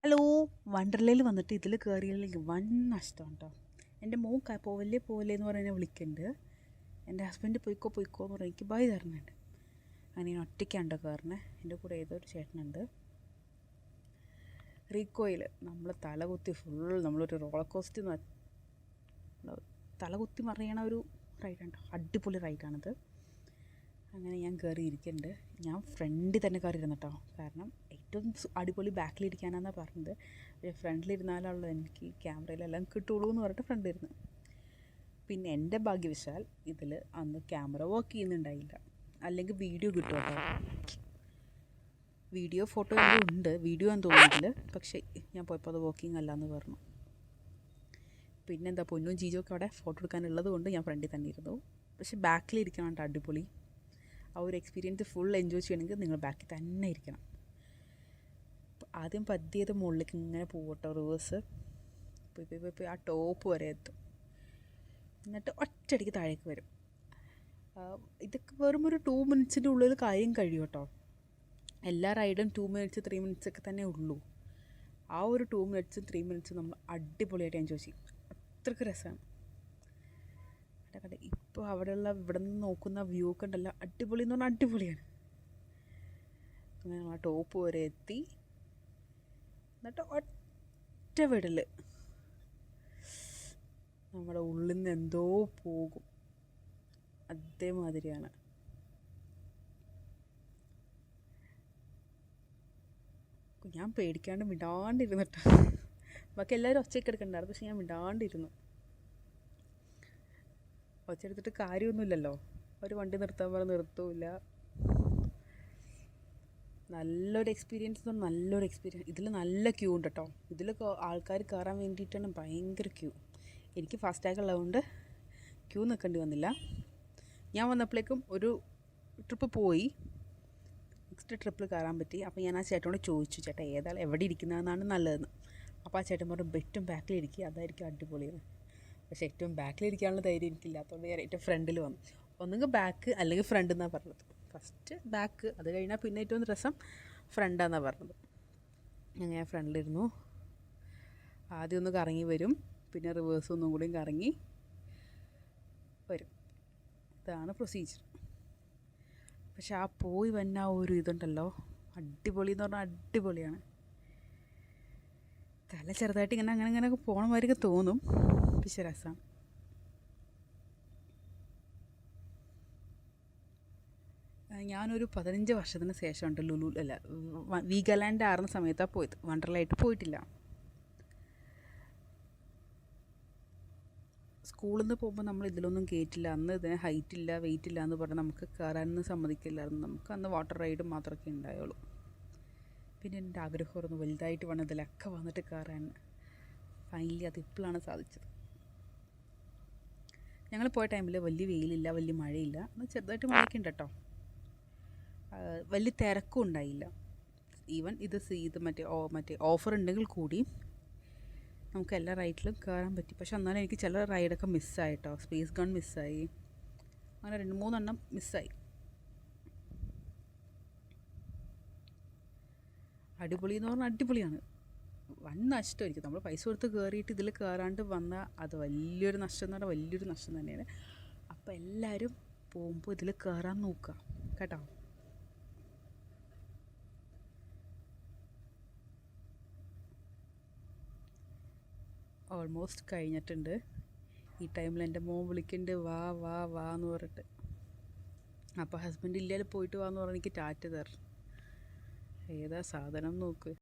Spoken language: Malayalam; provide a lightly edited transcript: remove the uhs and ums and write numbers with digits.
ഹലോ. വണ്ടർലയിൽ വന്നിട്ട് ഇതിൽ കയറിയില്ലെങ്കിൽ വൻ നഷ്ടമാണ് കേട്ടോ. എൻ്റെ മോൻ പോവല്ലേ പോവല്ലേ എന്ന് പറഞ്ഞ് എന്നെ വിളിക്കുന്നുണ്ട്. എൻ്റെ ഹസ്ബൻഡ് പൊയ്ക്കോ പൊയ്ക്കോ എന്ന് പറഞ്ഞ് എനിക്ക് ബൈ തരണുണ്ട്. അങ്ങനെ ഞാൻ ഒറ്റയ്ക്കാണ്ടോ കയറണേ. എൻ്റെ കൂടെ ഏതോ ഒരു ചേട്ടനുണ്ട്. റീക്കോയിൽ നമ്മൾ തലകുത്തി നമ്മളൊരു റോളർ കോസ്റ്റ് തലകുത്തി മറിയണ ഒരു റൈഡുണ്ട്. അടിപൊളി റൈഡാണിത്. അങ്ങനെ ഞാൻ കയറി ഇരിക്കുന്നുണ്ട്. ഞാൻ ഫ്രണ്ടിൽ തന്നെ കയറി ഇരുന്നു കേട്ടോ. കാരണം ഏറ്റവും അടിപൊളി ബാക്കിലിരിക്കാനാണെന്നാണ് പറഞ്ഞത്. പക്ഷേ ഫ്രണ്ടിലിരുന്നാലുള്ളത് എനിക്ക് ക്യാമറയിലെല്ലാം കിട്ടുള്ളൂ എന്ന് പറഞ്ഞിട്ട് ഫ്രണ്ടിലിരുന്നു. പിന്നെ എൻ്റെ ഭാഗ്യവശാൽ ഇതിൽ അന്ന് ക്യാമറ വർക്ക് ചെയ്യുന്നുണ്ടായില്ല. അല്ലെങ്കിൽ വീഡിയോ കിട്ടും കേട്ടോ. വീഡിയോ ഫോട്ടോ എല്ലാം ഉണ്ട്. വീഡിയോ എന്ന് തോന്നുന്നില്ല. പക്ഷേ ഞാൻ പോയപ്പോൾ അത് വർക്കിംഗ് അല്ല എന്ന് പറഞ്ഞു. പിന്നെന്താ, പൊന്നും ജീജൊക്കെ അവിടെ ഫോട്ടോ എടുക്കാനുള്ളത് കൊണ്ട് ഞാൻ ഫ്രണ്ടിൽ തന്നെ ഇരുന്നു. പക്ഷേ ബാക്കിലിരിക്കണം അടിപൊളി. ആ ഒരു എക്സ്പീരിയൻസ് ഫുൾ എൻജോയ് ചെയ്യണമെങ്കിൽ നിങ്ങൾ ബാക്കിൽ തന്നെ ഇരിക്കണം. ആദ്യം പതിയത് മുകളിലേക്ക് ഇങ്ങനെ പോകട്ടോ. റിവേഴ്സ് പോയി ആ ടോപ്പ് വരെ എത്തും. എന്നിട്ട് ഒറ്റയടിക്ക് താഴേക്ക് വരും. ഇതൊക്കെ വെറും ഒരു 2 മിനിറ്റ്സിൻ്റെ ഉള്ളിൽ കാര്യം കഴിയും കേട്ടോ. എല്ലാ റൈഡും 2 മിനിറ്റ്സ് 3 മിനിറ്റ്സ് ഒക്കെ തന്നെ ഉള്ളൂ. ആ ഒരു 2 മിനിറ്റ്സ് 3 മിനിറ്റ്സ് നമ്മൾ അടിപൊളിയായിട്ട് എൻജോയ് ചെയ്യും. അത്രയ്ക്ക് രസമാണ്. ഇപ്പോൾ അവിടെയുള്ള ഇവിടെ നിന്ന് നോക്കുന്ന വ്യൂ ഒക്കെ ഉണ്ടല്ലോ, അടിപൊളി എന്ന് പറഞ്ഞാൽ അടിപൊളിയാണ്. അങ്ങനെ ആ ടോപ്പ് വരെ എത്തി. എന്നിട്ട് ഒറ്റ വിടൽ നമ്മുടെ ഉള്ളിൽ നിന്ന് എന്തോ പോകും. അതേമാതിരിയാണ്. ഞാൻ പേടിക്കാണ്ട് വിടാണ്ടിരുന്നിട്ട്. ബാക്കി എല്ലാവരും ഒച്ചയൊക്കെ എടുക്കണ്ടായിരുന്നു. പക്ഷെ ഞാൻ വിടാണ്ടിരുന്നു. ഒച്ചെടുത്തിട്ട് കാര്യമൊന്നുമില്ലല്ലോ. ഒരു വണ്ടി നിർത്താൻ പറഞ്ഞാൽ നിർത്തൂല്ല. നല്ലൊരു എക്സ്പീരിയൻസ്. ഇതിൽ നല്ല ക്യൂ ഉണ്ട് കേട്ടോ. ഇതിൽ ആൾക്കാർ കയറാൻ വേണ്ടിയിട്ടാണ് ഭയങ്കര ക്യൂ. എനിക്ക് ഫാസ്റ്റാഗ് ഉള്ളതുകൊണ്ട് ക്യൂ നിൽക്കേണ്ടി വന്നില്ല. ഞാൻ വന്നപ്പോഴേക്കും ഒരു ട്രിപ്പ് പോയി. നെക്സ്റ്റ് ട്രിപ്പിൽ കയറാൻ പറ്റി. അപ്പോൾ ഞാൻ ആ ചേട്ടനോട് ചോദിച്ചു, ചേട്ടാ എവിടെ ഇരിക്കുന്നതെന്നാണ് നല്ലതെന്ന്. അപ്പോൾ ആ ചേട്ടൻ പറഞ്ഞു ഏറ്റവും ബാക്കിലിരിക്കുക, അതായിരിക്കും അടിപൊളിയെന്ന്. പക്ഷേ ഏറ്റവും ബാക്കിലിരിക്കാനുള്ള ധൈര്യം എനിക്കില്ലാത്തതുകൊണ്ട് ഞാൻ ഏറ്റവും ഫ്രണ്ടിൽ വന്നു. ഒന്നുകിൽ ബാക്ക് അല്ലെങ്കിൽ ഫ്രണ്ട് എന്നാണ് പറഞ്ഞത്. ഫസ്റ്റ് ബാക്ക്, അത് കഴിഞ്ഞാൽ പിന്നെ ഏറ്റവും രസം ഫ്രണ്ടാന്നാണ് പറഞ്ഞത്. അങ്ങനെ ഞാൻ ഫ്രണ്ടിലിരുന്നു. ആദ്യം ഒന്ന് കറങ്ങി വരും, പിന്നെ റിവേഴ്സ് ഒന്നും കൂടിയും കറങ്ങി വരും. ഇതാണ് പ്രൊസീജിയർ. പക്ഷെ ആ പോയി വന്ന ആ ഒരു ഇതുണ്ടല്ലോ, അടിപൊളി എന്ന് പറഞ്ഞാൽ അടിപൊളിയാണ്. തല ചെറുതായിട്ട് ഇങ്ങനെ അങ്ങനെയൊക്കെ പോകണ മാതിരിയൊക്കെ തോന്നും. പക്ഷെ രസമാണ്. ഞാനൊരു 15 വർഷത്തിന് ശേഷമുണ്ട് വീഗാലാൻഡ് ആറുന്ന സമയത്താണ് പോയത്. വണ്ടർലായിട്ട് പോയിട്ടില്ല. സ്കൂളിൽ നിന്ന് പോകുമ്പോൾ നമ്മൾ ഇതിലൊന്നും കയറ്റില്ല. അന്ന് ഇതിന് ഹൈറ്റ് ഇല്ല, വെയിറ്റ് ഇല്ല എന്ന് പറഞ്ഞാൽ നമുക്ക് കയറാനൊന്നും സമ്മതിക്കില്ലായിരുന്നു. നമുക്ക് അന്ന് വാട്ടർ റൈഡും മാത്രമേ ഉണ്ടായുള്ളൂ. പിന്നെ എൻ്റെ ആഗ്രഹമായിരുന്നു വലുതായിട്ട് വേണം ഇതിലൊക്കെ വന്നിട്ട് കയറാൻ. ഫൈനലി അത് ഇപ്പോഴാണ് സാധിച്ചത്. ഞങ്ങൾ പോയ ടൈമിൽ വലിയ വെയിലില്ല, വലിയ മഴയില്ല. എന്നാൽ ചെറുതായിട്ട് മഴയൊക്കെ ഉണ്ട് കേട്ടോ. വലിയ തിരക്കും ഉണ്ടായില്ല. ഈവൻ ഇത് മറ്റേ ഓഫർ ഉണ്ടെങ്കിൽ കൂടി നമുക്ക് എല്ലാ റൈഡിലും കയറാൻ പറ്റി. പക്ഷെ എന്നാലും എനിക്ക് ചില റൈഡൊക്കെ മിസ്സായി കേട്ടോ. സ്പേസ് ഗൺ മിസ്സായി. അങ്ങനെ 2-3 എണ്ണം മിസ്സായി. അടിപൊളി എന്ന് പറഞ്ഞാൽ അടിപൊളിയാണ്. വൻ നഷ്ടമായിരിക്കും. നമ്മൾ പൈസ കൊടുത്ത് കയറിയിട്ട് ഇതിൽ കയറാണ്ട് വന്നാൽ അത് വലിയൊരു നഷ്ടം എന്ന് പറഞ്ഞാൽ വലിയൊരു നഷ്ടം തന്നെയാണ്. അപ്പോൾ എല്ലാവരും പോകുമ്പോൾ ഇതിൽ കയറാൻ നോക്കുക കേട്ടോ. ഓൾമോസ്റ്റ് കഴിഞ്ഞിട്ടുണ്ട്. ഈ ടൈമിൽ എൻ്റെ മോൻ വിളിക്കുന്നുണ്ട്, വാ വാ വാ എന്ന് പറഞ്ഞിട്ട്. അപ്പോൾ ഹസ്ബൻഡ് ഇല്ലാതെ പോയിട്ട് വാന്ന് പറഞ്ഞ് എനിക്ക് ടാറ്റ തരണം. ഏതാ സാധനം നോക്ക്.